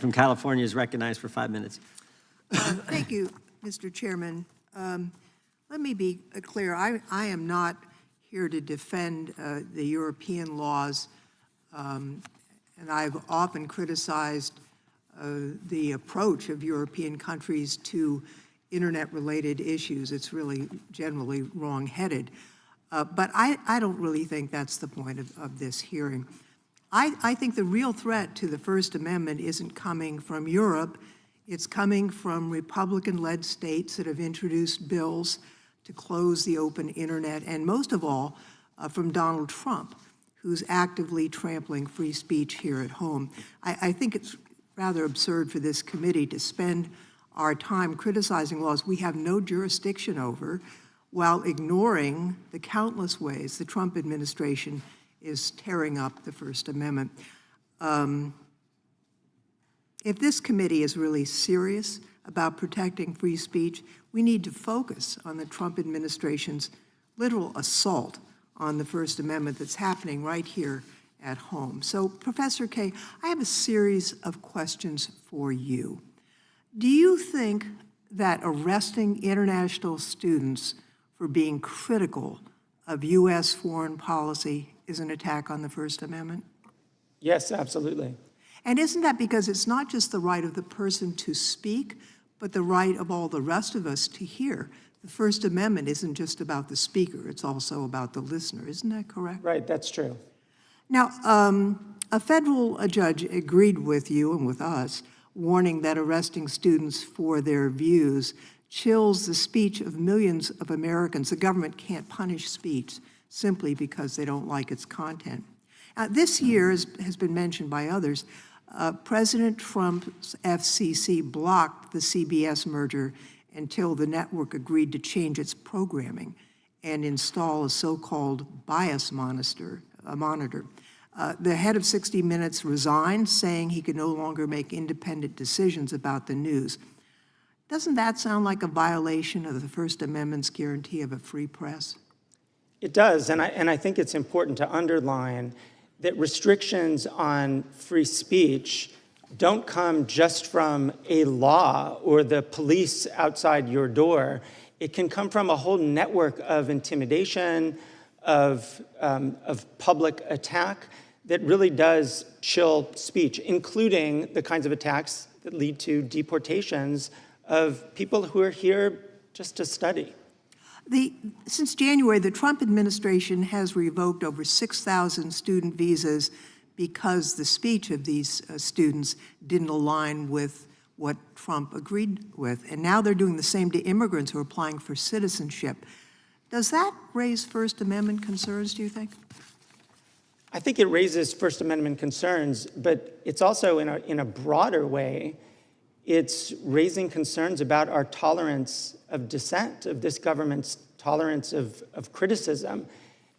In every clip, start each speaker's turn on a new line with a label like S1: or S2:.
S1: From California is recognized for 5 minutes.
S2: Thank you, Mr. Chairman. Let me be clear. I am not here to defend the European laws, and I've often criticized the approach of European countries to internet-related issues. It's really generally wrong-headed. But I don't really think that's the point of this hearing. I think the real threat to the First Amendment isn't coming from Europe. It's coming from Republican-led states that have introduced bills to close the open internet, and most of all, from Donald Trump, who's actively trampling free speech here at home. I think it's rather absurd for this committee to spend our time criticizing laws we have no jurisdiction over while ignoring the countless ways the Trump administration is tearing up the First Amendment. If this committee is really serious about protecting free speech, we need to focus on the Trump administration's literal assault on the First Amendment that's happening right here at home. So, Professor Kaye, I have a series of questions for you. Do you think that arresting international students for being critical of U.S. foreign policy is an attack on the First Amendment?
S3: Yes, absolutely.
S2: And isn't that because it's not just the right of the person to speak, but the right of all the rest of us to hear? The First Amendment isn't just about the speaker, it's also about the listener. Isn't that correct?
S3: Right, that's true.
S2: Now, a federal judge agreed with you and with us, warning that arresting students for their views chills the speech of millions of Americans. The government can't punish speech simply because they don't like its content. This year, as has been mentioned by others, President Trump's FCC blocked the CBS merger until the network agreed to change its programming and install a so-called bias monitor. The head of 60 Minutes resigned, saying he could no longer make independent decisions about the news. Doesn't that sound like a violation of the First Amendment's guarantee of a free press?
S3: It does, and I think it's important to underline that restrictions on free speech don't come just from a law or the police outside your door. It can come from a whole network of intimidation, of public attack that really does chill speech, including the kinds of attacks that lead to deportations of people who are here just to study.
S2: Since January, the Trump administration has revoked over 6,000 student visas because the speech of these students didn't align with what Trump agreed with. And now they're doing the same to immigrants who are applying for citizenship. Does that raise First Amendment concerns, do you think?
S3: I think it raises First Amendment concerns, but it's also in a broader way, it's raising concerns about our tolerance of dissent, of this government's tolerance of criticism.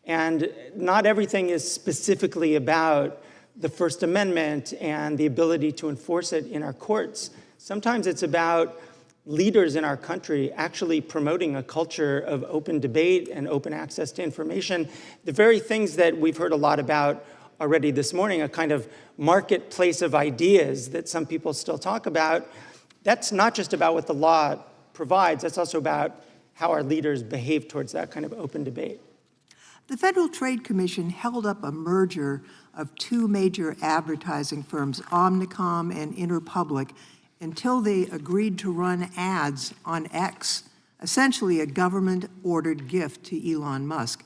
S3: And not everything is specifically about the First Amendment and the ability to enforce it in our courts. Sometimes it's about leaders in our country actually promoting a culture of open debate and open access to information, the very things that we've heard a lot about already this morning, a kind of marketplace of ideas that some people still talk about. That's not just about what the law provides, that's also about how our leaders behave towards that kind of open debate.
S2: The Federal Trade Commission held up a merger of two major advertising firms, Omnicom and Interpublic, until they agreed to run ads on X, essentially a government-ordered gift to Elon Musk.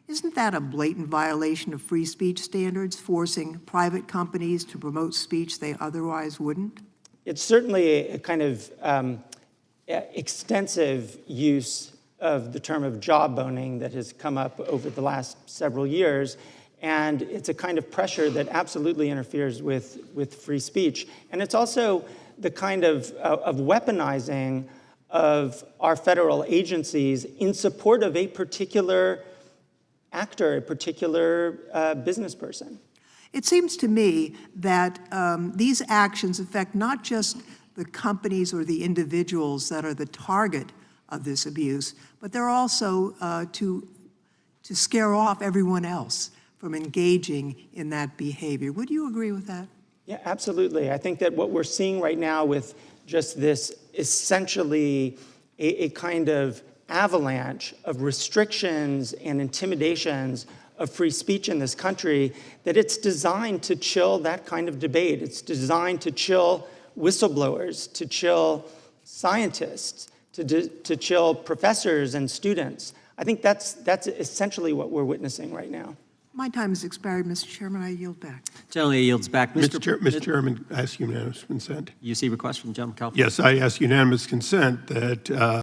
S2: Isn't that a blatant violation of free speech standards, forcing private companies to promote speech they otherwise wouldn't?
S3: It's certainly a kind of extensive use of the term of jawboning that has come up over the last several years. And it's a kind of pressure that absolutely interferes with free speech. And it's also the kind of weaponizing of our federal agencies in support of a particular actor, a particular business person.
S2: It seems to me that these actions affect not just the companies or the individuals that are the target of this abuse, but they're also to scare off everyone else from engaging in that behavior. Would you agree with that?
S3: Yeah, absolutely. I think that what we're seeing right now with just this essentially a kind of avalanche of restrictions and intimidations of free speech in this country, that it's designed to chill that kind of debate. It's designed to chill whistleblowers, to chill scientists, to chill professors and students. I think that's essentially what we're witnessing right now.
S2: My time has expired, Mr. Chairman. I yield back.
S1: Gentleman yields back.
S4: Mr. Chairman, I ask unanimous consent.
S1: You see request from Gentleman Kalfin?
S4: Yes, I ask unanimous consent that